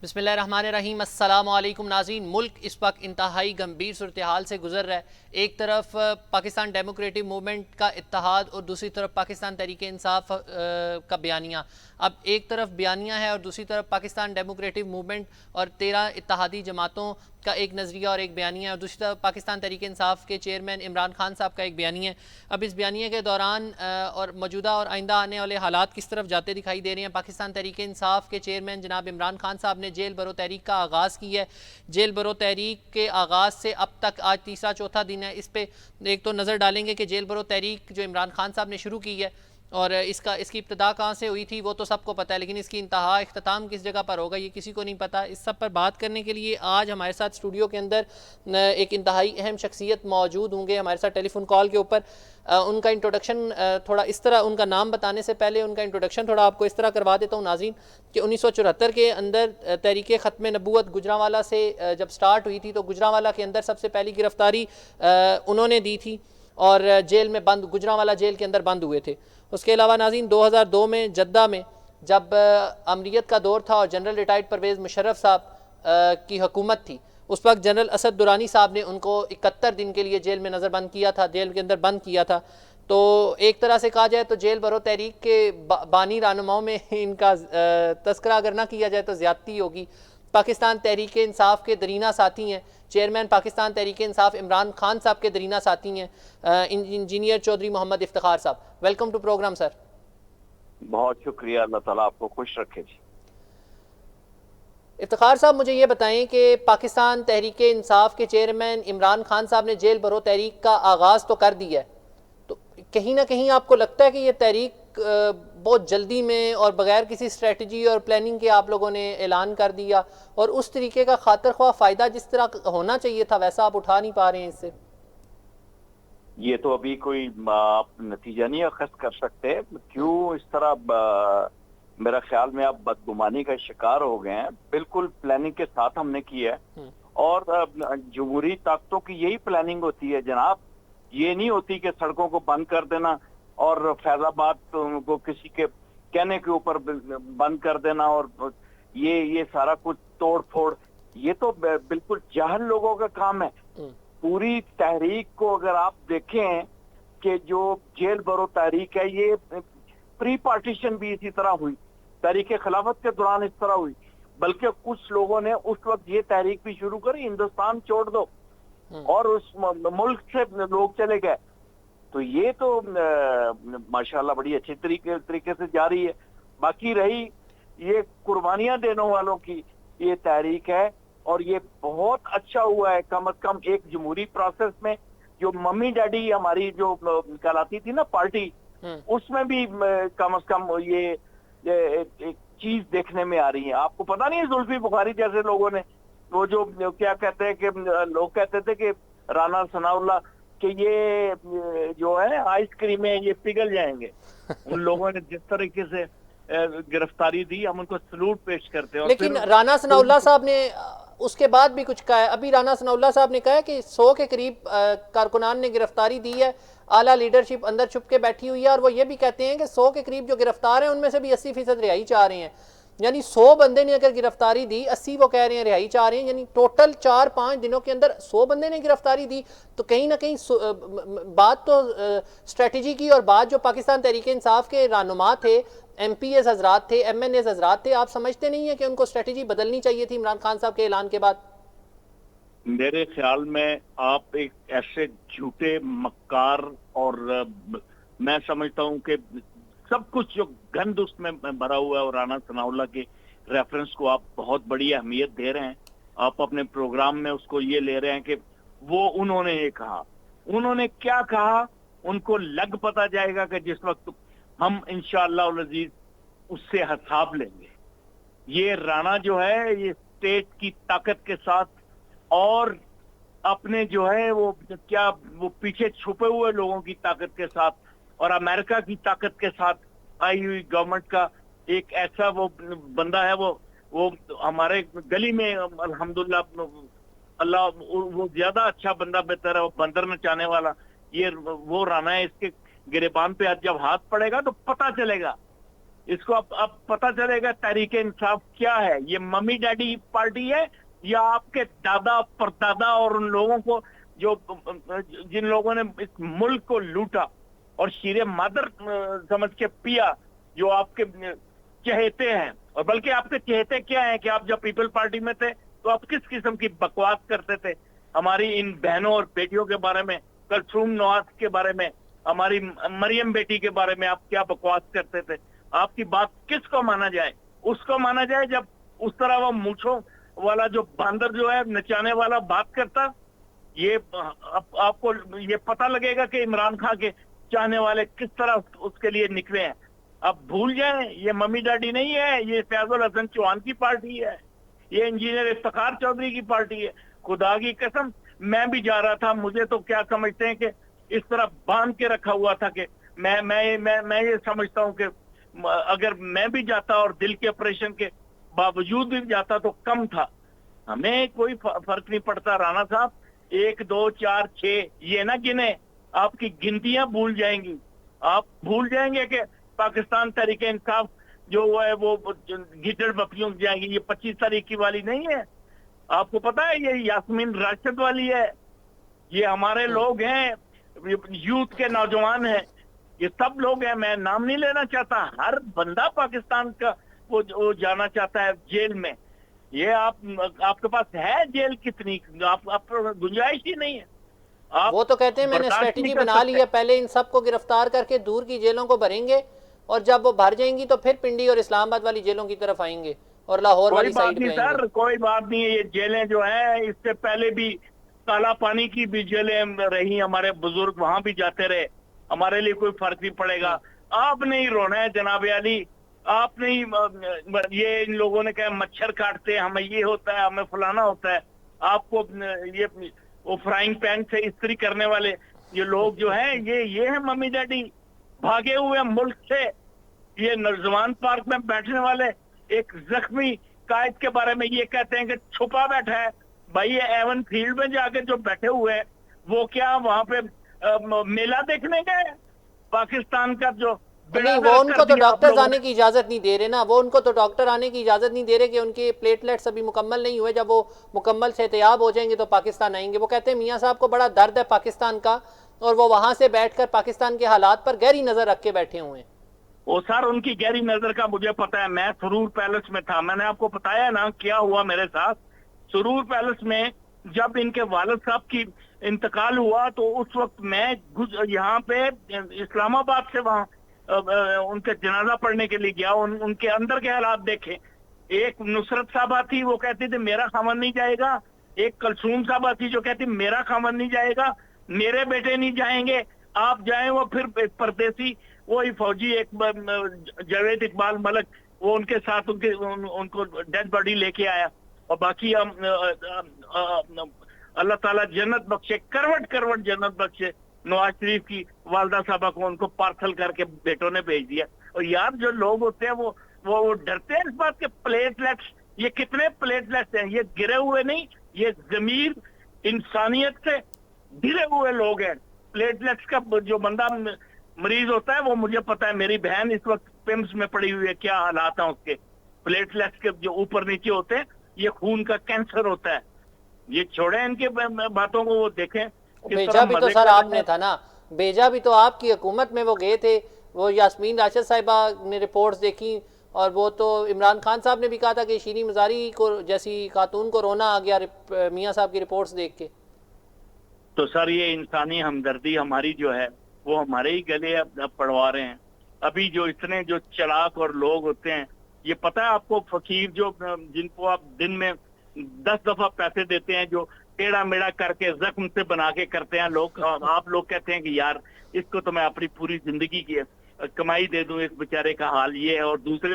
बिस्मिल्लाहिर्रहमानिर्रहीम अस्सलामु अलैकुम नाज़रीन। मुल्क इस वक्त इंतहाई गंभीर सूरत हाल से गुजर रहा है। एक तरफ पाकिस्तान डेमोक्रेटिक मूवमेंट का इत्तेहाद और दूसरी तरफ पाकिस्तान तहरीक इंसाफ का बयानिया। अब एक तरफ बयानिया है और दूसरी तरफ पाकिस्तान डेमोक्रेटिक मूवमेंट और 13 इत्तेहादी जमातों का एक नज़रिया और एक बयानिया है, और दूसरी तरफ पाकिस्तान तहरीक इंसाफ के चेयरमैन इमरान खान साहब का एक बयानिया है। अब इस बयानिया के दौरान और मौजूदा और आइंदा आने वाले हालात किस तरफ जाते दिखाई दे रहे हैं। पाकिस्तान तहरीक इंसाफ के चेयरमैन जनाब इमरान खान साहब ने जेल भरो तहरीक का आगाज़ किया है। जेल भरो तहरीक के आगाज़ से अब तक आज तीसरा चौथा दिन है। इस पर एक तो नज़र डालेंगे कि जेल भरो तहरीक जो इमरान खान साहब ने शुरू की है और इसकी इब्तदा कहाँ से हुई थी वो तो सबको पता है, लेकिन इसकी इंतहा इख्तिताम किस जगह पर होगा ये किसी को नहीं पता। इस सब पर बात करने के लिए आज हमारे साथ स्टूडियो के अंदर एक इंतहाई अहम शख्सियत मौजूद होंगे हमारे साथ टेलीफोन कॉल के ऊपर। उनका इंट्रोडक्शन थोड़ा इस तरह, उनका नाम बताने से पहले उनका इंट्रोडक्शन थोड़ा आपको इस तरह करवा देता हूँ नाज़रीन कि 1974 के अंदर तहरीक ख़त्म नबूवत गुजरांवाला से जब स्टार्ट हुई थी तो गुजरांवाला के अंदर सबसे पहली गिरफ्तारी उन्होंने दी थी और जेल में बंद, गुजरांवाला जेल के अंदर बंद हुए थे। उसके अलावा नाज़रीन 2002 में जद्दा में जब अमरीत का दौर था और जनरल रिटायर्ड परवेज़ मुशर्रफ साहब की हुकूमत थी, उस वक्त जनरल असद दुरानी साहब ने उनको 71 दिन के लिए जेल में नज़रबंद किया था, जेल के अंदर बंद किया था। तो एक तरह से कहा जाए तो जेल भरो तहरीक के बानी रहनुमाओं में इनका तस्करा अगर ना किया जाए तो ज़्यादती होगी। पाकिस्तान तहरीक इंसाफ के दरीना साथी हैं चेयरमैन पाकिस्तान तहरीक इंसाफ इमरान खान साहब के दरीना साथी हैं इंजीनियर चौधरी मोहम्मद इफ्तिखार साहब। Welcome to programme sir. बहुत शुक्रिया, अल्लाह ताला आपको खुश रखे जी। इफ्तिखार साहब मुझे ये बताएं कि पाकिस्तान तहरीक इंसाफ के चेयरमैन इमरान खान साहब ने जेल भरो तहरीक का आगाज़ तो कर दिया है, तो कहीं ना कहीं आपको लगता है कि ये तहरीक बहुत जल्दी में और बगैर किसी स्ट्रेटजी और प्लानिंग के आप लोगों ने ऐलान कर दिया और उस तरीके का खातर ख्वाह फ़ायदा जिस तरह होना चाहिए था वैसा आप उठा नहीं पा रहे हैं इससे? ये तो अभी कोई आप नतीजा नहीं अखज़ कर सकते क्यों इस तरह। मेरा ख्याल में आप बदगुमानी का शिकार हो गए हैं। बिल्कुल प्लानिंग के साथ हमने की है और जमहूरी ताकतों की यही प्लानिंग होती है जनाब। ये नहीं होती कि सड़कों को बंद कर देना और फैजाबाद को किसी के कहने के ऊपर बंद कर देना और ये सारा कुछ तोड़ फोड़, ये तो बिल्कुल जाहिल लोगों का काम है। पूरी तहरीक को अगर आप देखें कि जो जेल भरो तहरीक है ये प्री पार्टीशन भी इसी तरह हुई, तहरीक खिलाफत के दौरान इस तरह हुई, बल्कि कुछ लोगों ने उस वक्त ये तहरीक भी शुरू करी हिंदुस्तान छोड़ दो और उस मुल्क से लोग चले गए। तो ये तो माशाल्लाह बड़ी अच्छी तरीके से जारी है। बाकी रही ये कुर्बानियां देने वालों की ये तहरीक है और ये बहुत अच्छा हुआ है। कम से कम एक जमहूरी प्रोसेस में जो मम्मी डैडी हमारी जो कहलाती थी ना पार्टी, उसमें भी कम से कम ये एक चीज देखने में आ रही है। आपको पता नहीं है जुल्फी बुखारी जैसे लोगों ने वो जो क्या कहते हैं कि लोग कहते थे कि राना सनाउल्लाह कि ये जो है आइसक्रीम है ये पिघल जाएंगे। उन लोगों ने जिस तरीके से गिरफ्तारी दी, हम उनको सलूट पेश करते हैं। लेकिन राना सनाउल्लाह साहब ने उसके बाद भी कुछ कहा है। अभी राना सनाउल्लाह साहब ने कहा है कि 100 के करीब कारकुनान ने गिरफ्तारी दी है, आला लीडरशिप अंदर छुप के बैठी हुई है और वो ये भी कहते हैं कि 100 के करीब जो गिरफ्तार हैं उनमें से भी 80% रिहाई चाह रहे हैं। यानी 100 बंदे ने अगर गिरफ्तारी दी, 80 वो कह रहे हैं रिहाई चाह रहे हैं, यानी टोटल 4-5 दिनों के अंदर 100 बंदे ने गिरफ्तारी दी। तो कहीं ना कहीं बात तो स्ट्रेटजी की और बात जो पाकिस्तान तहरीक इंसाफ के रहनुमा थे, MPs हजरात थे, MNAs हजरात थे, आप समझते नहीं है कि उनको स्ट्रेटजी बदलनी चाहिए थी इमरान खान साहब के ऐलान के बाद? मेरे ख्याल में आप एक ऐसे झूठे मक्कार और मैं समझता हूं कि सब कुछ जो गंद उसमें भरा हुआ है और राना सनाउल्लाह के रेफरेंस को आप बहुत बड़ी अहमियत दे रहे हैं। आप अपने प्रोग्राम में उसको ये ले रहे हैं कि वो उन्होंने ये कहा, उन्होंने क्या कहा उनको लग पता जाएगा कि जिस वक्त हम इंशाअल्लाह अज़ीज उससे हिसाब लेंगे। ये राणा जो है ये स्टेट की ताकत के साथ और अपने जो है वो क्या वो पीछे छुपे हुए लोगों की ताकत के साथ और अमेरिका की ताकत के साथ आई हुई गवर्नमेंट का एक ऐसा वो बंदा है। वो हमारे गली में अल्हम्दुलिल्लाह अल्लाह वो ज्यादा अच्छा बंदा बेहतर है, वो बंदर नचाने वाला ये वो राना है। इसके गिरेबान पे आज जब हाथ पड़ेगा तो पता चलेगा इसको अब पता चलेगा तहरीक इंसाफ क्या है। ये मम्मी डैडी पार्टी है या आपके दादा परदादा और उन लोगों को जो जिन लोगों ने इस मुल्क को लूटा और शीरे मादर समझ के पिया, जो आपके चहेते हैं। और बल्कि आपके चहेते क्या हैं कि आप जब पीपल पार्टी में थे तो आप किस किस्म की बकवास करते थे हमारी इन बहनों और बेटियों के बारे में, कलसूम नवाज के बारे में, हमारी मरियम बेटी के बारे में आप क्या बकवास करते थे। आपकी बात किसको माना जाए? उसको माना जाए जब उस तरह वो मूंछों वाला जो बांदर जो है नचाने वाला बात करता। ये आपको ये पता लगेगा कि इमरान खान के चाहने वाले किस तरह उसके लिए निकले हैं। अब भूल जाएं, ये मम्मी डैडी नहीं है, ये फैजल हसन चौहान की पार्टी है, ये इंजीनियर इफ्तिखार चौधरी की पार्टी है। खुदा की कसम, मैं भी जा रहा था, मुझे तो क्या समझते हैं कि इस तरह बांध के रखा हुआ था कि मैं ये समझता हूं कि अगर मैं भी जाता और दिल के ऑपरेशन के बावजूद भी जाता तो कम था। हमें कोई फर्क नहीं पड़ता राणा साहब। 1 2 4 6 ये ना गिने, आपकी गिनतियां भूल जाएंगी। आप भूल जाएंगे कि पाकिस्तान तहरीक इंसाफ जो है वो गिदड़ बकरियों की जाएंगी। ये 25 तारीख की वाली नहीं है, आपको पता है, ये यास्मीन राशिद वाली है। ये हमारे लोग हैं, यूथ के नौजवान हैं, ये सब लोग हैं। मैं नाम नहीं लेना चाहता, हर बंदा पाकिस्तान का वो जाना चाहता है जेल में। ये आपके पास है जेल कितनी? आप गुंजाइश ही नहीं है। आप वो तो कहते हैं मैंने स्ट्रेटेजी बना ली है, पहले इन सबको गिरफ्तार करके दूर की जेलों को भरेंगे और जब वो भर जाएंगी तो फिर पिंडी और इस्लामाबाद वाली जेलों की तरफ आएंगे और लाहौर वाली साइड पे आएंगे। सर कोई बात नहीं है, ये जेलें जो हैं इससे पहले भी काला पानी की भी जेलें रही, हमारे बुजुर्ग वहां भी जाते रहे, हमारे लिए कोई फर्क नहीं पड़ेगा। आप नहीं रोना है जनाब अली, आप नहीं ये इन लोगों ने कहा मच्छर काटते हैं, हमें ये होता है, हमें फलाना होता है। आपको ये वो फ्राइंग पैन से इस्त्री करने वाले ये लोग जो हैं, ये है मम्मी डैडी भागे हुए मुल्क से। ये नौजवान पार्क में बैठने वाले एक जख्मी कायद के बारे में ये कहते हैं कि छुपा बैठा है। भाई ये एवन फील्ड में जाके जो बैठे हुए हैं वो क्या वहां पे मेला देखने गए? पाकिस्तान का जो नहीं, वो उनको तो डॉक्टर आने की इजाजत नहीं दे रहे ना, वो उनको तो डॉक्टर आने की इजाजत नहीं दे रहे कि उनके प्लेटलेट्स अभी मुकम्मल नहीं हुए, जब वो मुकम्मल सेहतियाब हो जाएंगे तो पाकिस्तान आएंगे। वो कहते हैं मियाँ साहब को बड़ा दर्द है पाकिस्तान का और वो वहां से बैठकर पाकिस्तान के हालात पर गहरी नजर रख के बैठे हुए हैं। वो सर उनकी गहरी नजर का मुझे पता है, मैं सुरूर पैलेस में था, मैंने आपको बताया ना क्या हुआ मेरे साथ। सुरूर पैलेस में जब इनके वालिद साहब की इंतकाल हुआ तो उस वक्त मैं यहाँ पे इस्लामाबाद से वहां उनके जनाजा पढ़ने के लिए गया। उनके अंदर के हालात देखे। एक नुसरत साहबा थी, वो कहती थी मेरा खामन नहीं जाएगा। एक कलसूम साहबा थी जो कहती मेरा खामन नहीं जाएगा, मेरे बेटे नहीं जाएंगे, आप जाएं। वो फिर परदेसी वही फौजी एक जावेद इकबाल मलक, वो उनके साथ उनको डेड बॉडी लेके आया। और बाकी अल्लाह ताला जन्नत बख्शे, करवट करवट जन्नत बख्शे नवाज शरीफ की वालदा साहबा को, उनको पार्सल करके बेटों ने भेज दिया। और यार जो लोग होते हैं वो डरते हैं इस बात के प्लेटलेट्स, ये कितने प्लेटलेट्स हैं, ये गिरे हुए नहीं, ये जमीर इंसानियत से गिरे हुए लोग हैं। प्लेटलेट्स का जो बंदा मरीज होता है वो मुझे पता है, मेरी बहन इस वक्त पिम्स में पड़ी हुई है, क्या हालात हैं उसके। प्लेटलेट्स के जो ऊपर नीचे होते हैं ये खून का कैंसर होता है। ये छोड़े इनके बातों को, वो देखें। भेजा भी तो सर आपने था ना, भेजा भी तो आपकी हुकूमत में वो गए थे। वो यास्मीन राशिद साहिबा ने रिपोर्ट्स देखी और वो तो इमरान खान साहब ने भी कहा था कि शीरी मजारी को जैसी खातून को रोना आ गया मियाँ साहब की रिपोर्ट्स देख के। तो सर ये इंसानी हमदर्दी हमारी जो है वो हमारे ही गले अब पड़वा रहे हैं। अभी जो इतने जो चलाक और लोग होते हैं, ये पता है आपको, फकीर जो जिनको आप दिन में 10 दफा पैसे देते हैं, जो टेढ़ा मेढ़ा करके जख्म से बना के करते हैं लोग। आप लोग कहते हैं कि यार इसको तो मैं अपनी पूरी जिंदगी की कमाई दे दूं, इस बेचारे का हाल ये है। और दूसरे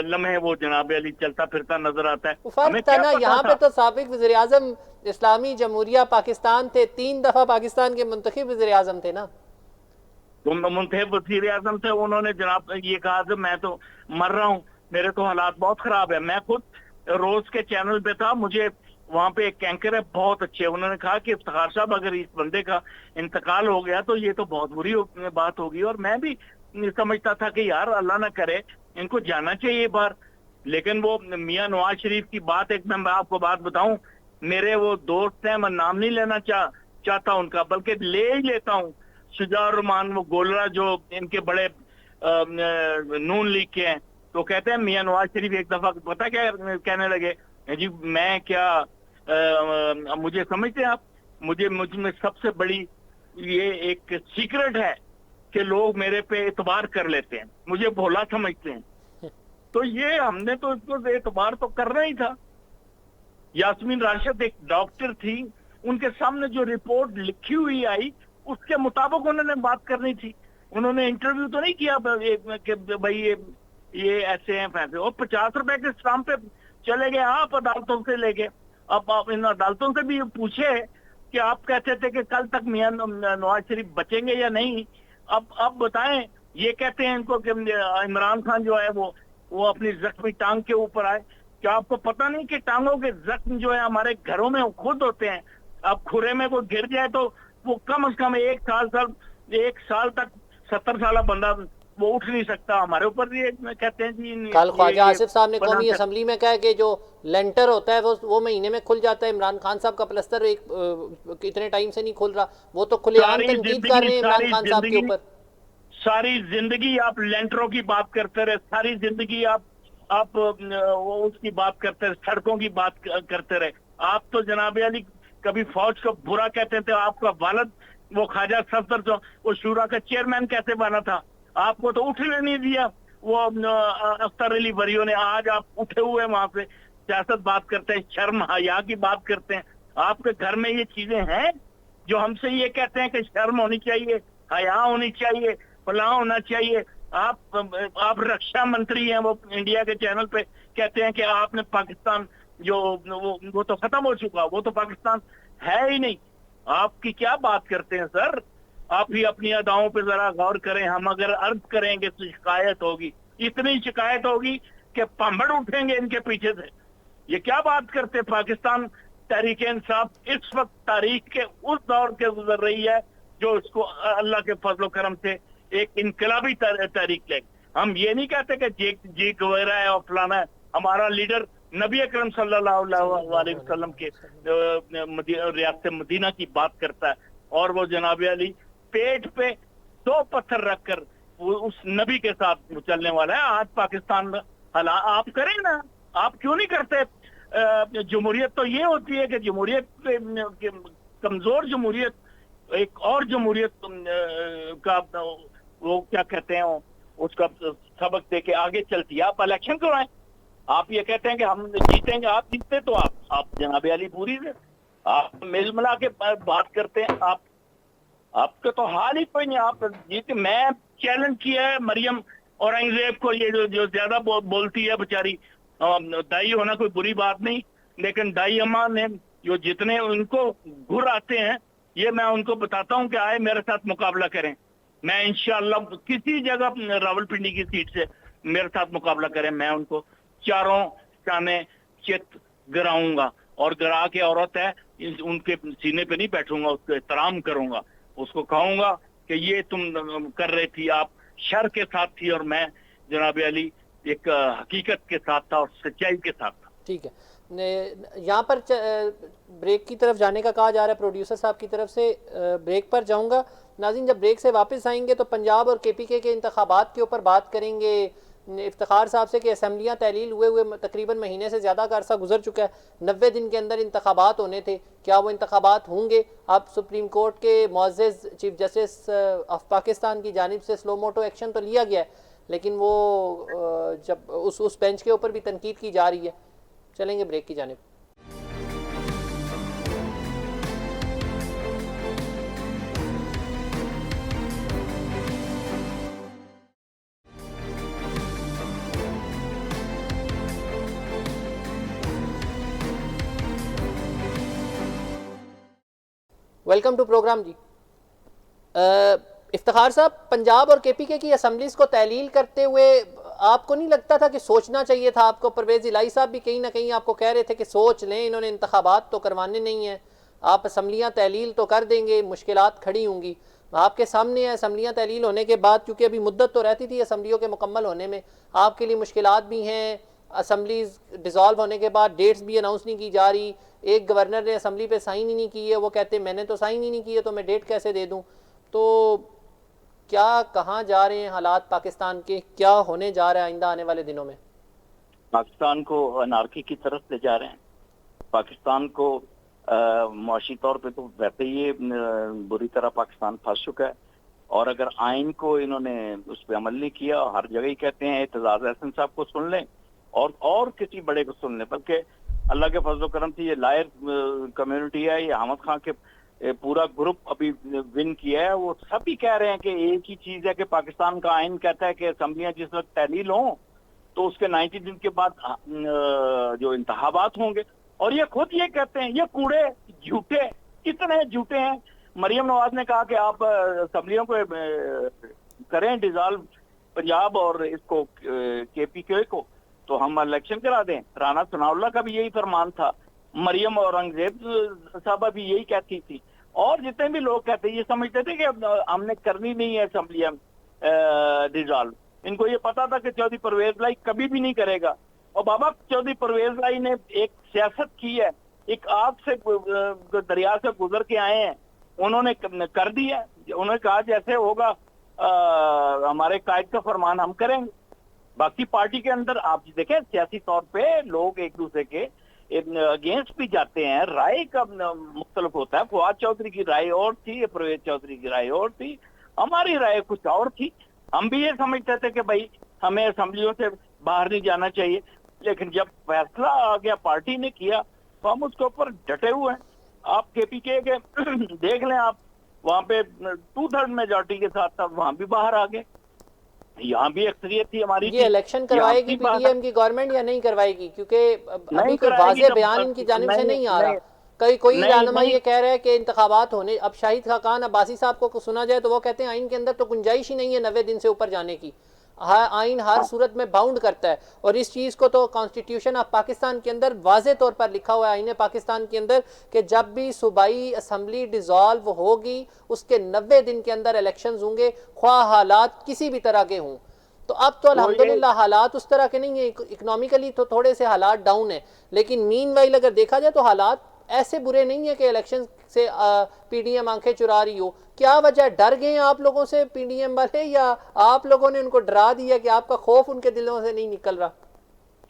लम्हे वो जनाब अली चलता फिरता नजर आता है। फर्क था ना, यहाँ पे तो साबिक वज़ीर आज़म इस्लामी जमहूरिया पाकिस्तान थे, 3 दफा पाकिस्तान के मुंतखब वज़ीर आज़म थे ना, तो मुंतखब वज़ीर आज़म थे। उन्होंने जनाब ये कहा कि मैं तो मर रहा हूँ, मेरे तो हालात बहुत खराब है। मैं खुद रोज के चैनल पे था, मुझे वहां पे एक एंकर है बहुत अच्छे, उन्होंने कहा कि इफ्तिखार साहब अगर इस बंदे का इंतकाल हो गया तो ये तो बहुत बुरी बात होगी। और मैं भी समझता था कि यार अल्लाह ना करे इनको जाना चाहिए बाहर। लेकिन वो मियां नवाज शरीफ की बात, एक मैं आपको बात बताऊं, मेरे वो दोस्त हैं, मैं नाम नहीं लेना चाहता उनका, बल्कि ले ही लेता हूं, शुजाउर रहमान, वो गोलरा जो इनके बड़े नून लीग के हैं, तो कहते हैं मियां नवाज शरीफ एक दफा पता क्या कहने लगे, जी मैं क्या मुझे समझते हैं आप, मुझ में सबसे बड़ी ये एक सीक्रेट है कि लोग मेरे पे एतबार कर लेते हैं, मुझे भोला समझते हैं। तो ये हमने तो इसको एतबार तो करना ही था। यास्मीन राशिद एक डॉक्टर थी, उनके सामने जो रिपोर्ट लिखी हुई आई उसके मुताबिक उन्होंने बात करनी थी। उन्होंने इंटरव्यू तो नहीं किया कि भाई ये ऐसे हैं फैसले, और 50 रुपए के स्टाम्प पे चले गए आप अदालतों से लेके। अब आप इन अदालतों से भी पूछे कि आप कहते थे कि कल तक मियां नवाज शरीफ बचेंगे या नहीं, अब बताएं। ये कहते हैं इनको कि इमरान खान जो है वो अपनी जख्मी टांग के ऊपर आए। क्या आपको पता नहीं कि टांगों के जख्म जो है हमारे घरों में खुद होते हैं। अब खुरे में कोई गिर जाए तो वो कम से कम एक साल तक 70 साल बंदा वो उठ नहीं सकता। हमारे ऊपर भी कहते हैं जी, कल ख्वाजा आसिफ साहब ने कौमी असम्बली में कहा कि जो लेंटर होता है वो महीने में खुल जाता है। इमरान खान साहब का प्लस्तर कितने टाइम से नहीं खुल रहा, वो तो खुलेआम तनकीद कर रहे हैं इमरान खान साहब के ऊपर। सारी जिंदगी आप लेंटरों की बात करते रहे, सारी जिंदगी आप उसकी बात करते रहे, सड़कों की बात करते रहे। आप तो जनाब अली कभी फौज को बुरा कहते थे, आपका वालिद वो ख्वाजा सफदर जो वो शूरा का चेयरमैन कैसे बना था, आपको तो उठने नहीं दिया वो अख्तर अली वरियो ने। आज आप उठे हुए वहां से सियासत बात करते हैं, शर्म हया की बात करते हैं। आपके घर में ये चीजें हैं जो हमसे ये कहते हैं कि शर्म होनी चाहिए, हया होनी चाहिए, फलां होना चाहिए। आप रक्षा मंत्री हैं, वो इंडिया के चैनल पे कहते हैं कि आपने पाकिस्तान जो वो तो खत्म हो चुका, वो तो पाकिस्तान है ही नहीं। आपकी क्या बात करते हैं सर? आप भी अपनी अदाओं पे जरा गौर करें। हम अगर अर्ज करेंगे तो शिकायत होगी, इतनी शिकायत होगी कि पंभड़ उठेंगे इनके पीछे से। ये क्या बात करते? पाकिस्तान तहरीक इंसाफ इस वक्त तारीख के उस दौर के गुजर रही है जो इसको अल्लाह के फजलो करम से एक इनकलाबी तहरीक लेगी। हम ये नहीं कहते कि जी वगैरह है और फलाना है। हमारा लीडर नबी अकरम सल्लल्लाहु अलैहि वसल्लम के रियासत मदीना की बात करता है, और वो जनाब अली पेट पे 2 पत्थर रखकर उस नबी के साथ चलने वाला है। आज पाकिस्तान में आप करें ना, आप क्यों नहीं करते? जमहूरियत तो ये होती है कि जमहूरियत कमजोर जमहूरियत एक और जमहूरियत का वो क्या कहते हैं उसका सबक दे के आगे चलती है। आप इलेक्शन करवाएं। आप ये कहते हैं कि हम जीतेंगे, आप जीतते तो आप जनाब अली पूरी से आप मिल मिला के बात करते हैं। आपका तो हाल ही कोई नहीं, आप जीते। मैं चैलेंज किया है मरियम औरंगजेब को, ये जो ज्यादा बोलती है बेचारी। दाई होना कोई बुरी बात नहीं, लेकिन दाई अम्मा ने जो जितने उनको घुर आते हैं, ये मैं उनको बताता हूं कि आए मेरे साथ मुकाबला करें। मैं इंशाअल्लाह किसी जगह रावलपिंडी की सीट से मेरे साथ मुकाबला करें, मैं उनको चारों शाने चित गिराऊंगा। और गिरा के औरत है उनके सीने पे नहीं बैठूंगा, उसको एहतराम करूंगा, उसको कहूंगा कि ये तुम कर रही थी, आप शर के साथ थी और मैं जनाब अली एक हकीकत के साथ था और सच्चाई के साथ था। ठीक है, यहाँ पर ब्रेक की तरफ जाने का कहा जा रहा है प्रोड्यूसर साहब की तरफ से। ब्रेक पर जाऊंगा। नाज़रीन, जब ब्रेक से वापस आएंगे तो पंजाब और केपीके के इंतखाबात के ऊपर बात करेंगे। इफ्तिखार साहब से कि असम्बलियाँ तहलील हुए तकरीबन महीने से ज़्यादा का अरसा गुजर चुका है, 90 दिन के अंदर इंतखाबात होने थे, क्या वो इंतखाबात होंगे? अब सुप्रीम कोर्ट के मुअज़्ज़ज़ चीफ जस्टिस ऑफ पाकिस्तान की जानिब से स्लो मोटो एक्शन तो लिया गया है, लेकिन वो जब उस बेंच के ऊपर भी तनकीद की जा रही है। चलेंगे ब्रेक की जानिब। वेलकम टू प्रोग्राम जी। इफ्तिखार साहब, पंजाब और केपीके की असम्बलीज को तहलील करते हुए आपको नहीं लगता था कि सोचना चाहिए था आपको? परवेज़ इलाही साहब भी कहीं ना कहीं आपको कह रहे थे कि सोच लें, इन्होंने इंतखाबात तो करवाने नहीं है। आप असम्बलियाँ तहलील तो कर देंगे, मुश्किलात खड़ी होंगी, आपके सामने है असम्बलियाँ तहलील होने के बाद, क्योंकि अभी मुद्दत तो रहती थी असम्बलियों के मुकम्मल होने में, आपके लिए मुश्किलात भी हैं। असम्बलीज डिज़ोल्व होने के बाद डेट्स भी अनाउंस नहीं की जा रही। एक गवर्नर ने असम्बली पे साइन ही नहीं की है, वो कहते मैंने तो साइन ही नहीं किए तो मैं डेट कैसे दे दूँ। तो क्या कहाँ जा रहे हैं हालात पाकिस्तान के, क्या होने जा रहा है आइंदा आने वाले दिनों में? पाकिस्तान को अनारकी की तरफ ले जा रहे हैं। पाकिस्तान को मुआशी तौर पे तो वैसे ही बुरी तरह पाकिस्तान फंस चुका है, और अगर आइन को इन्होंने उस पर अमल नहीं किया, हर जगह ही कहते हैं एतजाज एहसन साहब को सुन लें और किसी बड़े को सुन लें, बल्कि अल्लाह के फजल करम से ये लायर कम्युनिटी है, ये अहमद खान के पूरा ग्रुप अभी विन किया है, वो सभी कह रहे हैं कि एक ही चीज है कि पाकिस्तान का आइन कहता है कि असम्बलियां जिस वक्त तहलील हों तो उसके 90 दिन के बाद जो इंतखाबात होंगे, और ये खुद ये कहते हैं, ये कूड़े झूठे, कितने झूठे हैं। मरियम नवाज ने कहा कि आप असम्बलियों को करें डिसॉल्व पंजाब और इसको केपीके को, तो हम इलेक्शन करा दें। राना सनाउल्लाह का भी यही फरमान था, मरियम औरंगजेब साहबा भी यही कहती थी, और जितने भी लोग कहते ये समझते थे कि हमने करनी नहीं है असम्बलियां डिसॉल्व। इनको ये पता था कि चौधरी परवेज लाई कभी भी नहीं करेगा, और बाबा चौधरी परवेज लाई ने एक सियासत की है, एक आग से दरिया से गुजर के आए हैं, उन्होंने कर दिया। उन्होंने कहा जैसे होगा हमारे कायद का फरमान हम करेंगे। बाकी पार्टी के अंदर आप देखें सियासी तौर पे लोग एक दूसरे के अगेंस्ट भी जाते हैं, राय का मुख्तलिफ होता है। फवाद चौधरी की राय और थी, परवेज चौधरी की राय और थी, हमारी राय कुछ और थी। हम भी ये समझते थे कि भाई हमें असम्बलियों से बाहर नहीं जाना चाहिए, लेकिन जब फैसला आ गया पार्टी ने किया तो हम उसके ऊपर डटे हुए हैं। आप केपीके के देख लें, आप वहां पे 2/3 मेजॉरिटी के साथ साथ वहां भी बाहर आ गए, यहाँ भी अक्सरियत थी हमारी। ये इलेक्शन करवाएगी पीडीएम की गवर्नमेंट या नहीं करवाएगी? क्योंकि अभी कोई वाज़ेह बयान इनकी जानिब से नहीं आ रहा। कोई रहनुमा ये कह रहा है कि इंतखाबात होने, अब शाहिद खाकान अब्बासी साहब को सुना जाए तो वो कहते हैं आइन के अंदर तो गुंजाइश ही नहीं है 90 दिन से ऊपर जाने की। आइन हर सूरत में बाउंड करता है, और इस चीज़ को तो कॉन्स्टिट्यूशन ऑफ पाकिस्तान के अंदर वाज़े तौर पर लिखा हुआ है, आइन पाकिस्तान के अंदर, कि जब भी सूबाई असम्बली डिज़ोल्व होगी उसके 90 दिन के अंदर इलेक्शंस होंगे, ख्वाह हालात किसी भी तरह के हों। तो अब तो अल्हम्दुलिल्लाह हालात उस तरह के नहीं है, इकोनॉमिकली तो थोड़े से हालात डाउन है, लेकिन मीनवाइल अगर देखा जाए तो हालात ऐसे बुरे नहीं है कि इलेक्शन से पीडीएम आंखें चुरा रही हो। क्या वजह, डर गए आप लोगों से पीडीएम वाले, या आप लोगों ने उनको डरा दिया कि आपका खौफ उनके दिलों से नहीं निकल रहा?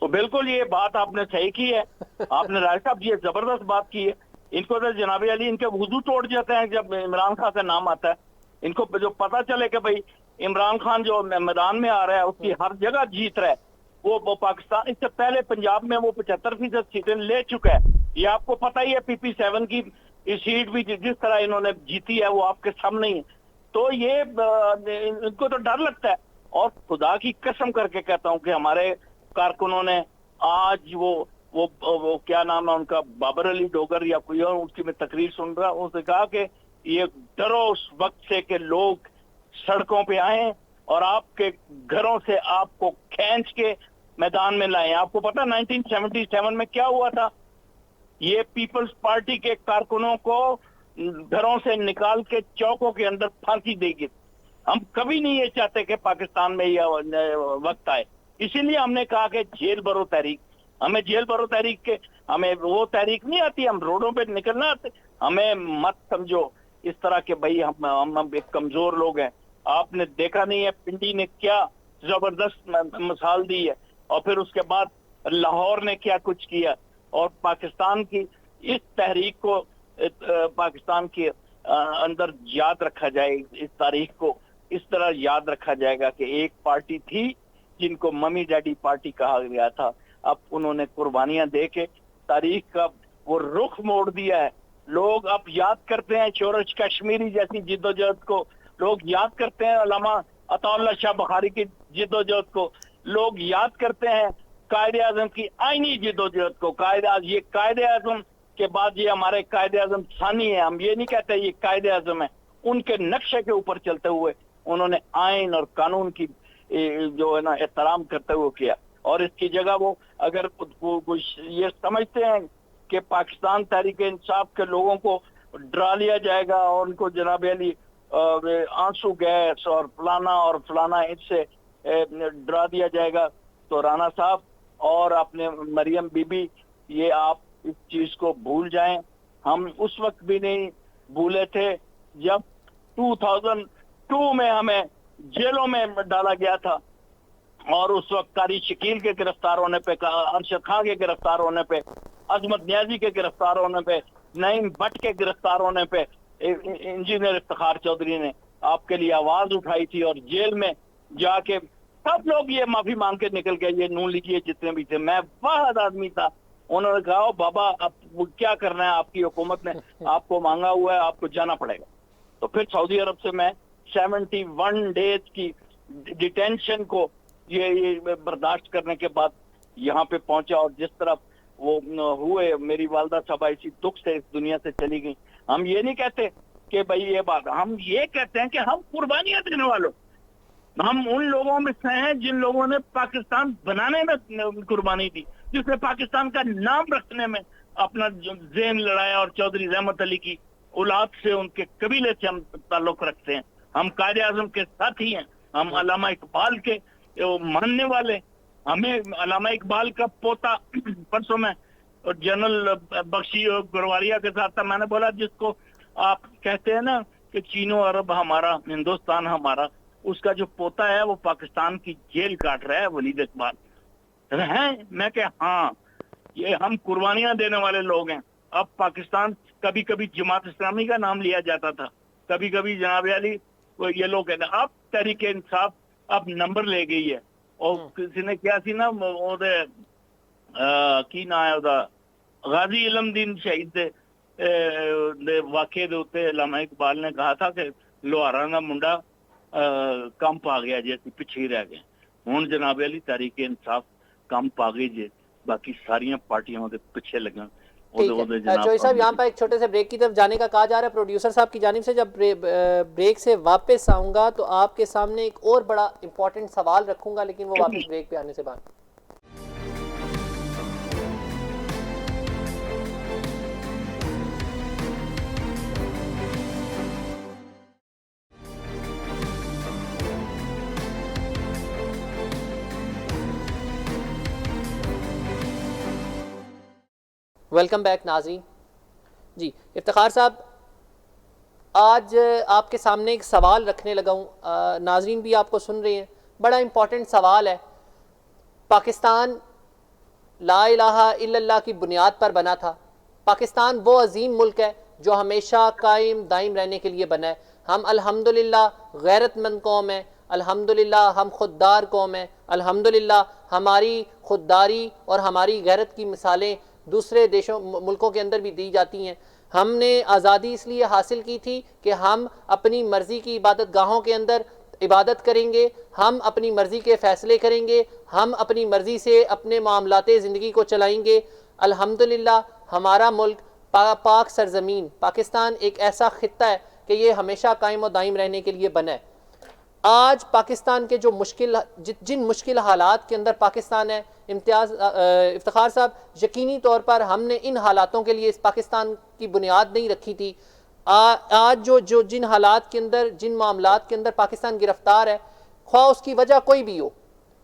तो बिल्कुल ये बात आपने सही की है, आपने राय साहब ये जबरदस्त बात की है। इनको तो जनाब अली इनके वजू तोड़ जाते हैं जब इमरान खान का नाम आता है। इनको जो पता चले कि भाई इमरान खान जो मैदान में आ रहा है उसकी हर जगह जीत रहा है, वो पाकिस्तान, इससे पहले पंजाब में वो 75% सीटें ले चुका है। ये आपको पता ही है, PP7 की सीट भी जिस तरह इन्होंने जीती है वो आपके सामने ही है। तो ये इनको तो डर लगता है, और खुदा की कसम करके कहता हूं कि हमारे कारकुनों ने आज वो क्या नाम है उनका, बाबर अली डोगर या कोई और, उसकी मैं तकरीर सुन रहा हूं, उसने कहा कि ये डरो उस वक्त से कि लोग सड़कों पे आए और आपके घरों से आपको खींच के मैदान में लाए। आपको पता 1977 में क्या हुआ था? ये पीपल्स पार्टी के कारकुनों को घरों से निकाल के चौकों के अंदर फांसी देगी। हम कभी नहीं ये चाहते कि पाकिस्तान में यह वक्त आए, इसीलिए हमने कहा कि जेल भरो तहरीक, हमें जेल भरो तहरीक के, हमें वो तहरीक नहीं आती, हम रोडों पे निकलना आते, हमें मत समझो इस तरह के भाई हम एक कमजोर लोग हैं। आपने देखा नहीं है पिंडी ने क्या जबरदस्त मिसाल दी है, और फिर उसके बाद लाहौर ने क्या कुछ किया, और पाकिस्तान की इस तहरीक को पाकिस्तान के अंदर याद रखा जाए, इस तारीख को इस तरह याद रखा जाएगा कि एक पार्टी थी जिनको मम्मी डैडी पार्टी कहा गया था, अब उन्होंने कुर्बानियां दे के तारीख का वो रुख मोड़ दिया है। लोग अब याद करते हैं शोरश कश्मीरी जैसी जिद्दोजहद को, लोग याद करते हैं अल्लामा अताउल्लाह शाह बुखारी की जिद्दोजहद को, लोग याद करते हैं कायदे आजम की आईनी जिद्दोजहद को। ये कायदे आजम के बाद ये हमारे कायदे आजम सानी है, हम ये नहीं कहते ये कायदे आजम है, उनके नक्शे के ऊपर चलते हुए उन्होंने आइन और कानून की जो है ना एहतराम करते हुए किया। और इसकी जगह वो अगर वो ये समझते हैं कि पाकिस्तान तहरीक इंसाफ के लोगों को डरा लिया जाएगा और उनको जनाब अली आंसू गैस और फलाना इससे डरा दिया जाएगा। तो राना साहब और अपने मरियम बीबी, ये आप इस चीज को भूल जाएं। हम उस वक्त भी नहीं भूले थे जब 2002 में हमें जेलों में डाला गया था और उस वक्त कारी शकील के गिरफ्तार होने पे, अरशद खां के गिरफ्तार होने पे, अजमत न्याजी के गिरफ्तार होने पे, नईम भट्ट के गिरफ्तार होने पे इंजीनियर इफ्तिखार चौधरी ने आपके लिए आवाज उठाई थी और जेल में जाके सब लोग ये माफी मांग के निकल गए, ये नून लीजिए जितने भी थे। मैं वाहद आदमी था, उन्होंने कहा बाबा अब क्या करना है, आपकी हुकूमत ने आपको मांगा हुआ है, आपको जाना पड़ेगा। तो फिर सऊदी अरब से मैं 71 डेज की डिटेंशन को ये बर्दाश्त करने के बाद यहाँ पे पहुंचा और जिस तरफ वो हुए, मेरी वालदा साहबा इसी दुख से इस दुनिया से चली गई। हम ये नहीं कहते कि भाई ये बात, हम ये कहते हैं कि हम कुर्बानियां देने वालों, हम उन लोगों में से हैं जिन लोगों ने पाकिस्तान बनाने में कुर्बानी दी, जिसने पाकिस्तान का नाम रखने में अपना ज़हन लड़ाया और चौधरी रहमत अली की औलाद से, उनके कबीले से हम ताल्लुक रखते हैं। हम कायदे आज़म के साथी हैं, हम अल्लामा इकबाल के मानने वाले। हमें अल्लामा इकबाल का पोता परसों में और जनरल बख्शी गुरवारिया के साथ था, मैंने बोला जिसको आप कहते हैं ना कि चीनो अरब हमारा, हिंदुस्तान हमारा, उसका जो पोता है वो पाकिस्तान की जेल काट रहा है, वलीद इकबाल हैं। मैं कह हाँ, ये हम कुर्बानियां देने वाले लोग हैं। अब पाकिस्तान, कभी कभी जमात इस्लामी का नाम लिया जाता था, कभी कभी जनाब अली ये लोग कहते हैं। अब तहरीक इंसाफ अब नंबर ले गई है और किसी ने क्या सी ना की ना है गाजी इलमदीन शहीद दे वाक़े दे उत्ते अल्लामा इकबाल ने कहा था कि लोहारा का मुंडा कंप आ गया जे पिछे ही रह गए। हुण जनाब अली तहरीक इंसाफ कंप आ गई जे, बाकी सारियां पार्टियां दे पिछे लगन। चौधरी साहब, यहाँ पर एक छोटे से ब्रेक की तरफ जाने का कहा जा रहा है प्रोड्यूसर साहब की जानिब से। जब ब्रेक से वापस आऊंगा तो आपके सामने एक और बड़ा इंपॉर्टेंट सवाल रखूंगा, लेकिन वो वापस ब्रेक पे आने से बाद। वेलकम बैक नाज़रीन। जी इफ्तिखार साहब, आज आपके सामने एक सवाल रखने लगा हूँ, नाज़रीन भी आपको सुन रहे हैं। बड़ा इम्पॉर्टेंट सवाल है। पाकिस्तान ला इलाहा इल्लल्लाह की बुनियाद पर बना था। पाकिस्तान वो अजीम मुल्क है जो हमेशा कायम दायम रहने के लिए बना है। हम अल्हम्दुलिल्लाह गैरतमंद कौम है, अल्हम्दुलिल्लाह हम खुददार कौम है, अल्हम्दुलिल्लाह हमारी खुददारी और हमारी गैरत की मिसालें दूसरे देशों मुल्कों के अंदर भी दी जाती हैं। हमने आज़ादी इसलिए हासिल की थी कि हम अपनी मर्ज़ी की इबादत गाहों के अंदर इबादत करेंगे, हम अपनी मर्ज़ी के फ़ैसले करेंगे, हम अपनी मर्ज़ी से अपने मामलाते ज़िंदगी को चलाएंगे। अल्हम्दुलिल्लाह हमारा मुल्क पाक सरज़मीन पाकिस्तान एक ऐसा ख़ित्ता है कि ये हमेशा कायम और दायम रहने के लिए बना है। आज पाकिस्तान के जो जिन मुश्किल हालात के अंदर पाकिस्तान है, इफ्तिखार साहब, यकीनी तौर पर हमने इन हालातों के लिए इस पाकिस्तान की बुनियाद नहीं रखी थी। आज जो जिन हालात के अंदर, जिन मामलात के अंदर पाकिस्तान गिरफ्तार है, ख्वाह उसकी वजह कोई भी हो,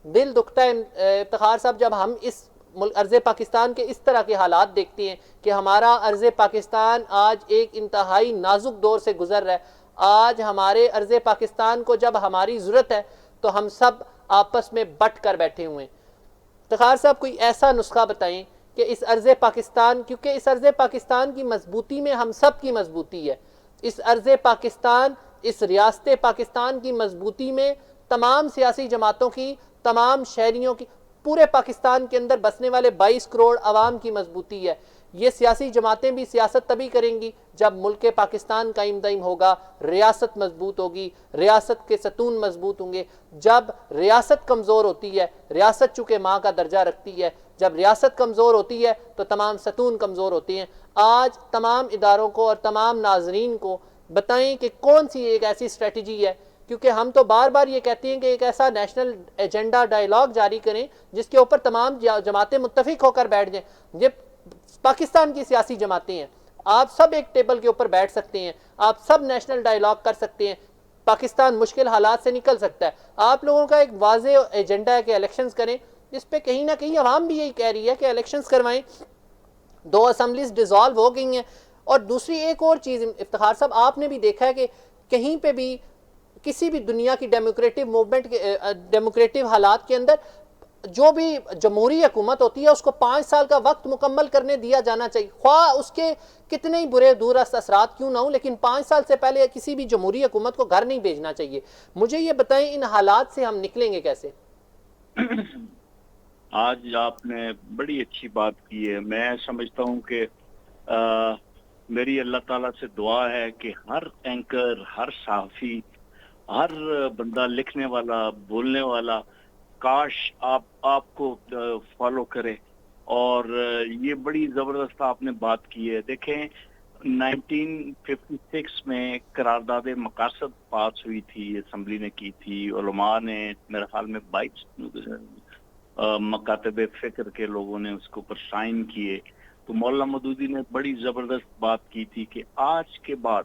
दिल दुखता है इफ्तिखार साहब जब हम इस अर्ज़ पाकिस्तान के इस तरह के हालात देखते हैं कि हमारा अर्ज़ पाकिस्तान आज एक इंतहाई नाजुक दौर से गुजर रहा है। आज हमारे अर्ज़ पाकिस्तान को जब हमारी ज़रूरत है तो हम सब आपस में बट कर बैठे हुए हैं। इफ्तिखार साहब, कोई ऐसा नुस्खा बताएं कि इस अर्ज़ पाकिस्तान, क्योंकि इस अर्ज़ पाकिस्तान की मजबूती में हम सब की मजबूती है, इस अर्ज़ पाकिस्तान, इस रियासत पाकिस्तान की मजबूती में तमाम सियासी जमातों की, तमाम शहरियों की, पूरे पाकिस्तान के अंदर बसने वाले 22 करोड़ आवाम की मजबूती है। ये सियासी जमातें भी सियासत तभी करेंगी जब मुल्क पाकिस्तान कायम दायम होगा, रियासत मजबूत होगी, रियासत के सतून मजबूत होंगे। जब रियासत कमज़ोर होती है, रियासत चूँकि माँ का दर्जा रखती है, जब रियासत कमज़ोर होती है तो तमाम सतून कमज़ोर होते हैं। आज तमाम इदारों को और तमाम नाजरीन को बताएं कि कौन सी एक ऐसी स्ट्रेटजी है, क्योंकि हम तो बार बार ये कहते हैं कि एक ऐसा नेशनल एजेंडा डायलॉग जारी करें जिसके ऊपर तमाम जमातें मुत्तफिक होकर बैठ जाएं। ये पाकिस्तान की सियासी जमातें हैं, आप सब एक टेबल के ऊपर बैठ सकते हैं, आप सब नेशनल डायलॉग कर सकते हैं, पाकिस्तान मुश्किल हालात से निकल सकता है। आप लोगों का एक वाज़े एजेंडा है कि इलेक्शंस करें, जिस पे कहीं ना कहीं अवाम भी यही कह रही है कि इलेक्शंस करवाएं। 2 असेंबलीज डिसॉल्व हो गई हैं। और दूसरी एक और चीज़ इफ्तिखार साहब, आपने भी देखा है कि कहीं पे भी किसी भी दुनिया की डेमोक्रेटिक मूवमेंट के डेमोक्रेटिक हालात के अंदर जो भी जमहूरी हुकूमत होती है उसको 5 साल का वक्त मुकम्मल करने दिया जाना चाहिए, ख्वाह उसके कितने ही बुरे दूरस्थ असरात क्यों ना हो, लेकिन 5 साल से पहले किसी भी जमहूरी हुकूमत को घर नहीं भेजना चाहिए। मुझे ये बताएं, इन हालात से हम निकलेंगे कैसे? आज आपने बड़ी अच्छी बात की है। मैं समझता हूँ कि मेरी अल्लाह ताला से दुआ है कि हर एंकर, हर सहाफ़ी, हर बंदा लिखने वाला, बोलने वाला, काश आपको फॉलो करे। और ये बड़ी जबरदस्त आपने बात की है। देखें, 1956 में करारदाद मकासद पास हुई थी, असम्बली ने की थी, उलमा ने मेरे ख्याल में 22 मकातबे फिक्र के लोगों ने उसके ऊपर साइन किए। तो मौलाना मदूदी ने बड़ी जबरदस्त बात की थी कि आज के बाद,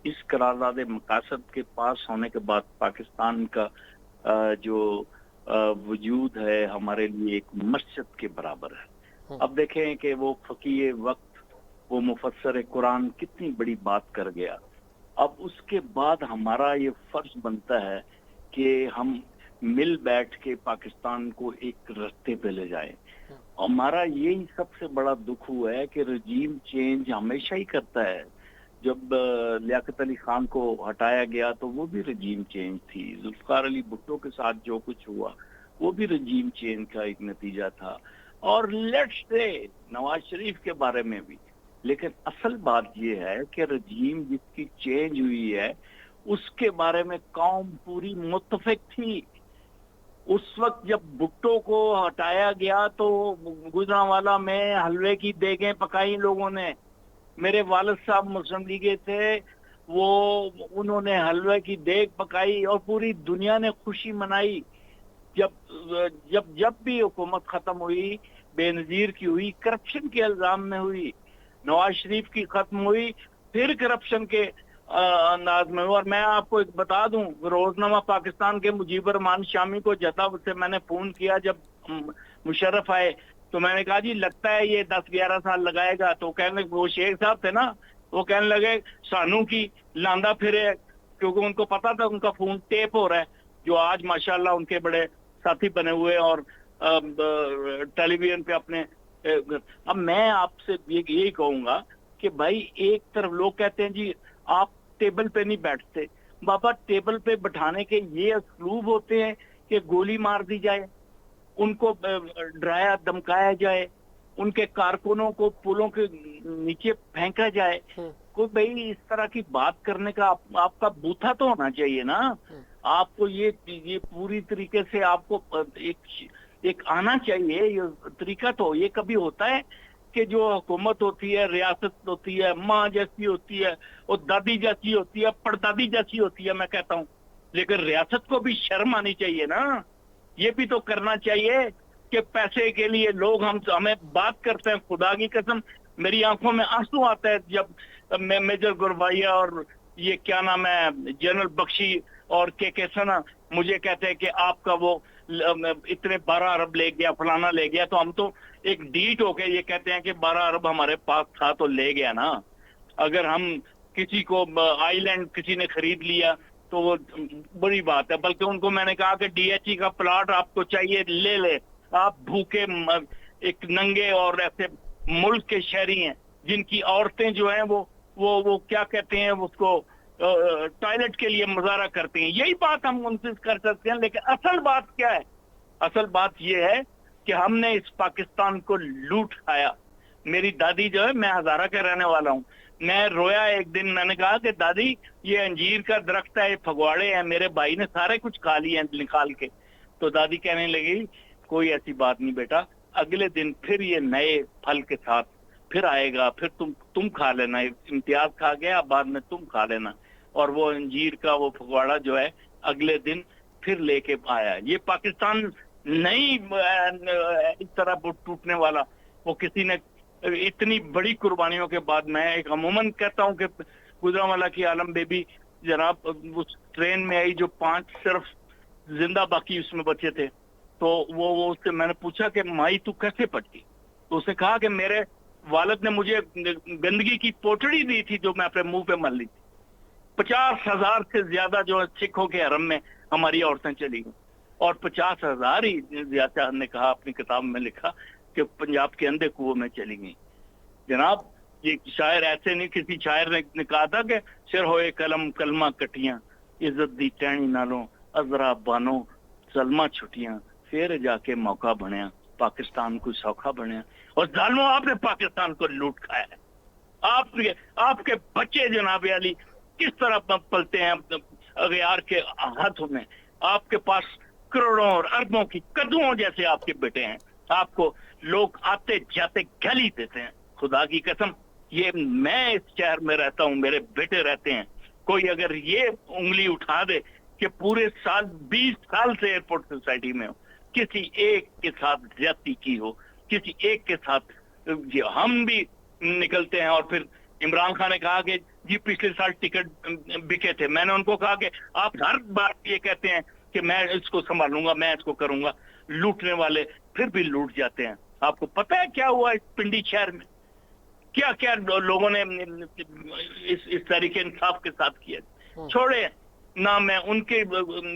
इस करारदाद मकासद के पास होने के बाद, पाकिस्तान का जो वजूद है हमारे लिए एक मस्जिद के बराबर है। अब देखें कि वो फकीह वक्त, वो मुफस्सर कुरान कितनी बड़ी बात कर गया। अब उसके बाद हमारा ये फर्ज बनता है कि हम मिल बैठ के पाकिस्तान को एक रास्ते पे ले जाएं। हमारा यही सबसे बड़ा दुख हुआ है कि रजीम चेंज हमेशा ही करता है। जब लियाकत अली खान को हटाया गया तो वो भी रजीम चेंज थी। जुल्फकार अली भुट्टो के साथ जो कुछ हुआ वो भी रजीम चेंज का एक नतीजा था। और लेट्स से नवाज शरीफ के बारे में भी। लेकिन असल बात ये है कि रजीम जिसकी चेंज हुई है उसके बारे में कौम पूरी मुत्तफिक थी। उस वक्त जब भुट्टो को हटाया गया तो गुजरांवाला में हलवे की देगें पकाई लोगों ने। मेरे वालिद साहब मुस्लिम लीग थे, वो उन्होंने हलवे की देग पकाई और पूरी दुनिया ने खुशी मनाई। जब जब जब भी हुकूमत खत्म हुई, बेनजीर की हुई, करप्शन के इल्जाम में हुई। नवाज शरीफ की खत्म हुई, फिर करप्शन के अंदाज में। और मैं आपको एक बता दूं, रोजनामा पाकिस्तान के मुजीबर रहमान शामी को जता से मैंने फोन किया जब मुशर्रफ आए, तो मैंने कहा जी लगता है ये 10-11 साल लगाएगा। तो कहने, वो शेख साहब थे ना, वो कहने लगे सानू की लांदा फिरे, क्योंकि उनको पता था उनका फोन टेप हो रहा है। जो आज माशाल्लाह उनके बड़े साथी बने हुए और टेलीविजन पे अपने। अब मैं आपसे यही कहूंगा कि भाई, एक तरफ लोग कहते हैं जी आप टेबल पे नहीं बैठते। बाबा, टेबल पे बैठाने के ये असलूब होते हैं कि गोली मार दी जाए, उनको डराया धमकाया जाए, उनके कारकुनों को पुलों के नीचे फेंका जाए। कोई भाई इस तरह की बात करने का आपका बूथा तो होना चाहिए ना। आपको ये पूरी तरीके से आपको एक आना चाहिए ये तरीका। तो ये कभी होता है कि जो हुकूमत होती है, रियासत होती है, माँ जैसी होती है और दादी जैसी होती है, परदादी जैसी होती है, मैं कहता हूँ। लेकिन रियासत को भी शर्म आनी चाहिए ना। ये भी तो करना चाहिए कि पैसे के लिए लोग हमें बात करते हैं। खुदा की कसम मेरी आंखों में आंसू आता है जब मेजर गुरबाइया और ये क्या नाम है जनरल बख्शी और के सना मुझे कहते हैं कि आपका वो इतने 12 अरब ले गया, फलाना ले गया। तो हम तो एक डीट होके ये कहते हैं कि 12 अरब हमारे पास था तो ले गया ना। अगर हम किसी को आइलैंड किसी ने खरीद लिया तो वो बड़ी बात है। बल्कि उनको मैंने कहा कि डीएचई का प्लॉट आपको चाहिए ले ले। आप भूखे एक नंगे और ऐसे मुल्क के शहरी हैं जिनकी औरतें जो हैं वो क्या कहते हैं उसको टॉयलेट के लिए मुजाहरा करती हैं। यही बात हम उनसे कर सकते हैं। लेकिन असल बात क्या है? असल बात यह है कि हमने इस पाकिस्तान को लूट खाया। मेरी दादी जो है, मैं हजारा का रहने वाला हूँ, मैं रोया एक दिन। मैंने कहा कि दादी ये अंजीर का दरख्त है, फगवाड़े हैं, मेरे भाई ने सारे कुछ खा लिए निकाल के। तो दादी कहने लगी कोई ऐसी बात नहीं बेटा, अगले दिन फिर ये नए फल के साथ फिर आएगा, फिर तुम खा लेना। इम्तियाज खा गया, बाद में तुम खा लेना। और वो अंजीर का वो फगवाड़ा जो है अगले दिन फिर लेके आया। ये पाकिस्तान नहीं इस तरह टूटने वाला। वो किसी ने इतनी बड़ी कुर्बानियों के बाद मैं एक अमूमन कहता हूं कि गुजरांवाला की आलम बेबी जनाब उस ट्रेन में आई जो 5 सिर्फ जिंदा बाकी उसमें बचे थे, तो वो उससे मैंने पूछा कि माई तू कैसे पढ़ती, तो उसने कहा कि मेरे वालिद ने मुझे गंदगी की पोटड़ी दी थी जो मैं अपने मुंह पे मल ली थी। 50,000 से ज्यादा जो सिखों के हरम में हमारी औरतें चली गई, और 50,000 ही ज्यादा ने कहा, अपनी किताब में लिखा कि पंजाब के अंधे कुओं में चली गई। जनाब ये शायर ऐसे नहीं, किसी शायर ने कहा था कि सिर होए कलम कलमा कटियां, इज्जत दी टहनी नालों अजरा बानो सलमा छुटियां, फिर जाके मौका बनया पाकिस्तान को सौखा बनया। और जालिमों आपने पाकिस्तान को लूट खाया है। आपके बच्चे जनाब अली किस तरह पलते हैं अगयार के हाथों में। आपके पास करोड़ों और अरबों की कद्दुओं जैसे आपके बेटे हैं। आपको लोग आते जाते गाली देते हैं। खुदा की कसम, ये मैं इस शहर में रहता हूँ, मेरे बेटे रहते हैं, कोई अगर ये उंगली उठा दे कि पूरे साल 20 साल से एयरपोर्ट सोसाइटी में हो, किसी एक के साथ ज्यादती की हो, किसी एक के साथ हम भी निकलते हैं। और फिर इमरान खान ने कहा कि जी पिछले साल टिकट बिके थे। मैंने उनको कहा कि आप हर बार ये कहते हैं कि मैं इसको संभालूंगा, मैं इसको करूंगा। लूटने वाले फिर भी लूट जाते हैं। आपको पता है क्या हुआ इस पिंडी शहर में? क्या क्या लोगों ने इस तरीके इंसाफ के साथ किया। छोड़े ना, मैं उनके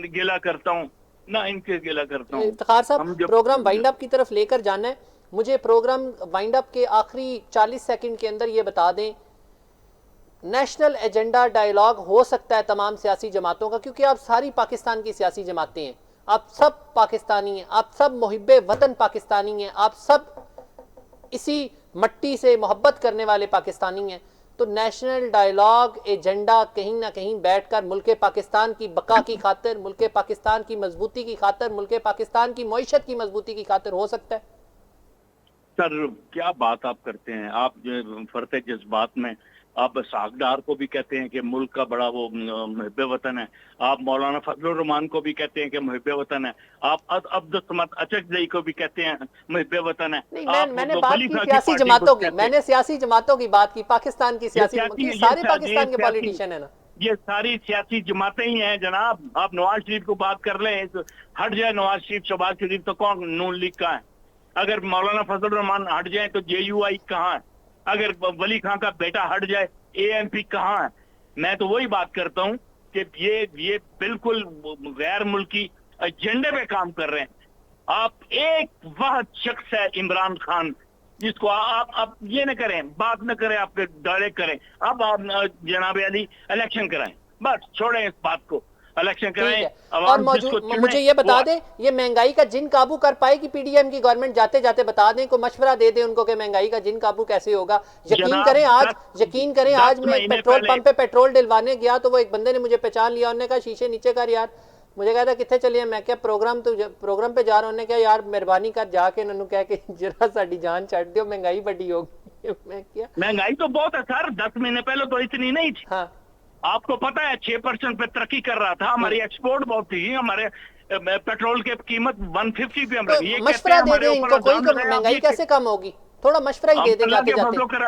गिला करता हूँ ना इनके गिला करता हूँ। इफ्तिखार साहब, प्रोग्राम वाइंड अप की तरफ लेकर जाना है मुझे। प्रोग्राम वाइंड अप के आखिरी 40 सेकंड के अंदर ये बता दें, नेशनल एजेंडा डायलॉग हो सकता है तमाम सियासी जमातों का, क्योंकि आप सारी पाकिस्तान की सियासी जमातें हैं, आप सब पाकिस्तानी हैं, आप सब मुहिब्बे वतन पाकिस्तानी हैं, आप सब इसी मट्टी से मोहब्बत करने वाले पाकिस्तानी हैं। तो नेशनल डायलॉग एजेंडा कहीं ना कहीं बैठकर मुल्क पाकिस्तान की बका की खातिर, मुल्क पाकिस्तान की मजबूती की खातिर, मुल्क पाकिस्तान की मईशत की मजबूती की खातिर हो सकता है। सर क्या बात आप करते हैं। आप जो फरते जज्बात में आप सागडार को भी कहते हैं कि मुल्क का बड़ा वो मुहिब्बे वतन है। आप मौलाना फजलुर रहमान को भी कहते हैं कि मुहिब्बे वतन है। आप अब्दुल समद अचकजई को भी कहते हैं मुहिब्बे वतन है। मैंने बात की सियासी जमातों की, मैंने सियासी जमातों की बात की, पाकिस्तान की सियासी, सारे पाकिस्तान के पॉलिटिशियन है ना, ये सारी सियासी जमातें ही हैं जनाब। आप नवाज शरीफ को बात कर लें, हट जाए नवाज शरीफ शहबाज शरीफ तो कौन नून लीग का है। अगर मौलाना फजल रहमान हट जाए तो JUI कहाँ है। अगर वली खां का बेटा हट जाए AMP कहाँ है। मैं तो वही बात करता हूँ कि ये बिल्कुल गैर मुल्की एजेंडे पे काम कर रहे हैं। आप एक वह शख्स है इमरान खान, जिसको आप ये न करें, बात न करें, आप डायरेक्ट करें। आप जनाब अली इलेक्शन कराएं, बस छोड़ें इस बात को, इलेक्शन कराएं। और मुझे ये बता दें, ये महंगाई का जिन काबू कर पाएगी PDM की गवर्नमेंट? जाते जाते बता दें, को मशवरा दे दें उनको कि महंगाई का जिन काबू कैसे होगा। यकीन करें आज मैं पेट्रोल पंप पे पेट्रोल डलवाने गया तो वो एक बंदे ने मुझे पहचान लिया। उन्होंने कहा शीशे नीचे कर यार। मुझे कहा था कितने चलिए, मैं क्या प्रोग्राम पे जा रहा हूँ। उन्होंने कहा यार मेहरबानी कर जाके उन्होंने कह के जरा साडी जान छड़ दियो, महंगाई बड़ी होगी। मैं क्या, महंगाई तो बहुत है सर, 10 महीने पहले तो इतनी नहीं थी। हाँ, आपको पता है 6% पे तरक्की कर रहा था। हमारी एक्सपोर्ट बहुत थी, हमारे पेट्रोल की कीमत 150 पे हम रखी। ये मशवरा दे दें इनको, कोई महंगाई कैसे कम होगी, थोड़ा मशवरा ही दे दें जाते जाते।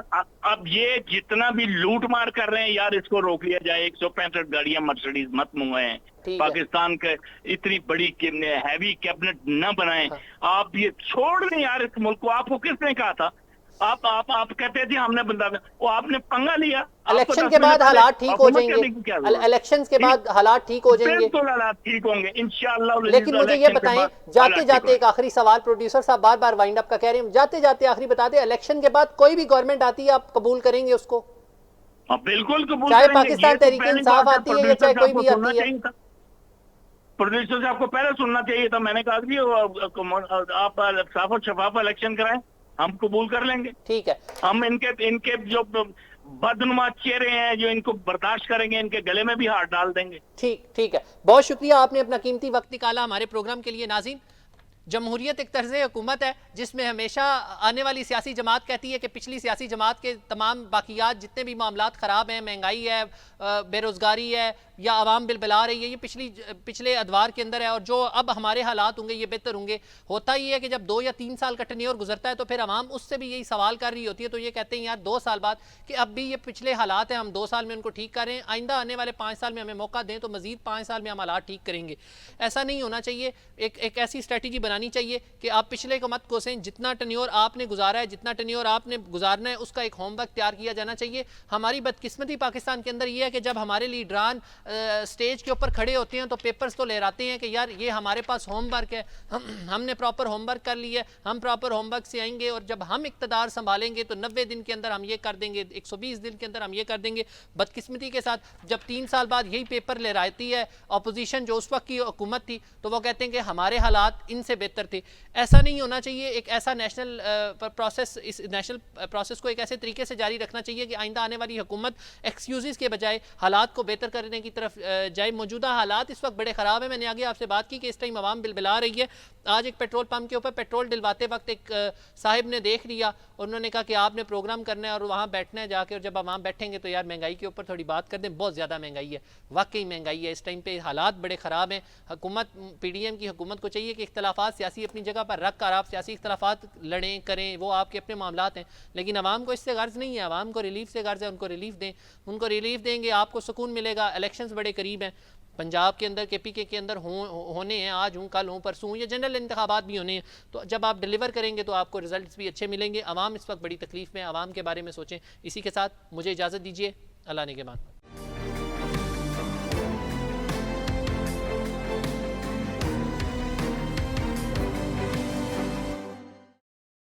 अब ये जितना भी लूट मार कर रहे हैं यार, इसको रोक लिया जाए। 165 गाड़ियां मर्सिडीज मत मंगवाएं, पाकिस्तान के इतनी बड़ी हैवी कैबिनेट न बनाएं। आप ये छोड़ दें यार इस मुल्क को। आपको किसने कहा था? आप कहते थे हमने बंदा, वो आपने पंगा लिया। इलेक्शन के बाद हालात ठीक हो जाएंगे, इलेक्शन के बाद हालात ठीक हो जाएंगे, बिल्कुल हालात ठीक होंगे इंशाअल्लाह। लेकिन मुझे ये बताएं, जाते जाते एक आखिरी सवाल, प्रोड्यूसर साहब बार बार वाइंड अप का कह रहे हैं, जाते जाते आखिरी बता दें, इलेक्शन के बाद कोई भी गवर्नमेंट आती है आप कबूल करेंगे उसको? बिल्कुल कबूल, चाहे पाकिस्तान तहरीक इंसाफ आती है या चाहे कोई भी आती है। प्रोड्यूसर से आपको पहले सुनना चाहिए था। मैंने कहा कि आप साफ और शफाफ इलेक्शन कराएं, हम कबूल कर लेंगे। ठीक है, हम इनके जो बदनुमा चेहरे हैं जो इनको बर्दाश्त करेंगे, इनके गले में भी हाथ डाल देंगे। ठीक है, बहुत शुक्रिया, आपने अपना कीमती वक्त निकाला हमारे प्रोग्राम के लिए। नाज़रीन, जमहूरियत एक तर्ज़ हुकूमत है जिसमें हमेशा आने वाली सियासी जमात कहती है कि पिछली सियासी जमात के तमाम बाकियात जितने भी मामलात ख़राब हैं, महंगाई है, बेरोज़गारी है, या आवाम बिलबिला रही है, ये पिछले अदवार के अंदर है। और जो अब हमारे हालात होंगे ये बेहतर होंगे। होता ही है कि जब 2 या 3 साल का टेन्योर गुजरता है तो फिर आवाम उससे भी यही सवाल कर रही होती है, तो ये कहते हैं यार 2 साल बाद कि अब भी ये पिछले हालात हैं, हम 2 साल में उनको ठीक कर रहे हैं, आइंदा आने वाले 5 साल में हमें मौका दें तो मजीद 5 साल में हम हालात ठीक करेंगे। ऐसा नहीं होना चाहिए। एक ऐसी स्ट्रेटजी बनानी चाहिए कि आप पिछले को मत कोसें, जितना टेन्योर आपने गुजारा है, जितना टेन्योर आपने गुजारना है, उसका एक होमवर्क तैयार किया जाना चाहिए। हमारी बदकिस्मती पाकिस्तान के अंदर यह है कि जब हमारे लीडरान स्टेज के ऊपर खड़े होते हैं तो पेपर्स तो लहराते हैं कि यार ये हमारे पास होमवर्क है, हमने प्रॉपर होमवर्क कर लिया है, हम प्रॉपर होमवर्क से आएंगे और जब हम इक़्तिदार संभालेंगे तो 90 दिन के अंदर हम ये कर देंगे, 120 दिन के अंदर हम ये कर देंगे। बदकिस्मती के साथ जब 3 साल बाद यही पेपर लहराती है अपोजिशन जो उस वक्त की हुकूमत थी, तो वो कहते हैं कि हमारे हालात इनसे बेहतर थे। ऐसा नहीं होना चाहिए। एक ऐसा नेशनल प्रोसेस, इस नेशनल प्रोसेस को एक ऐसे तरीके से जारी रखना चाहिए कि आइंदा आने वाली हुकूमत एक्सक्यूज़ के बजाय हालात को बेहतर करने की तरफ जाए। मौजूदा हालात इस वक्त बड़े ख़राब है। मैंने आगे आपसे बात की कि इस टाइम आवाम बिलबिला रही है। आज एक पेट्रोल पंप के ऊपर पेट्रोल डलवाते वक्त एक साहिब ने देख लिया और उन्होंने कहा कि आपने प्रोग्राम करना है और वहाँ बैठना है जाके, और जब वहाँ बैठेंगे तो यार महंगाई के ऊपर थोड़ी बात कर दें, बहुत ज़्यादा महंगाई है, वाकई महंगाई है। इस टाइम पे हालात बड़े ख़राब हैं। हुकूमत, PDM की हुकूमत को चाहिए कि इख्तलाफात सियासी अपनी जगह पर रख कर आप सियासी इख्तलाफात लड़ें करें, वो आपके अपने मामलात हैं, लेकिन आवाम को इससे गर्ज नहीं है। आवाम को रिलीफ से गर्ज है, उनको रिलीफ दें, उनको रिलीफ देंगे आपको सुकून मिलेगा। इलेक्शंस बड़े करीब हैं, पंजाब के अंदर KPK के अंदर होने हैं, आज हूँ कल हूँ परसों हूँ, या जनरल इंतखाबात भी होने हैं। तो जब आप डिलीवर करेंगे तो आपको रिजल्ट्स भी अच्छे मिलेंगे। आवाम इस वक्त बड़ी तकलीफ में, आवाम के बारे में सोचें। इसी के साथ मुझे इजाज़त दीजिए, अल्लाह ने के बाद।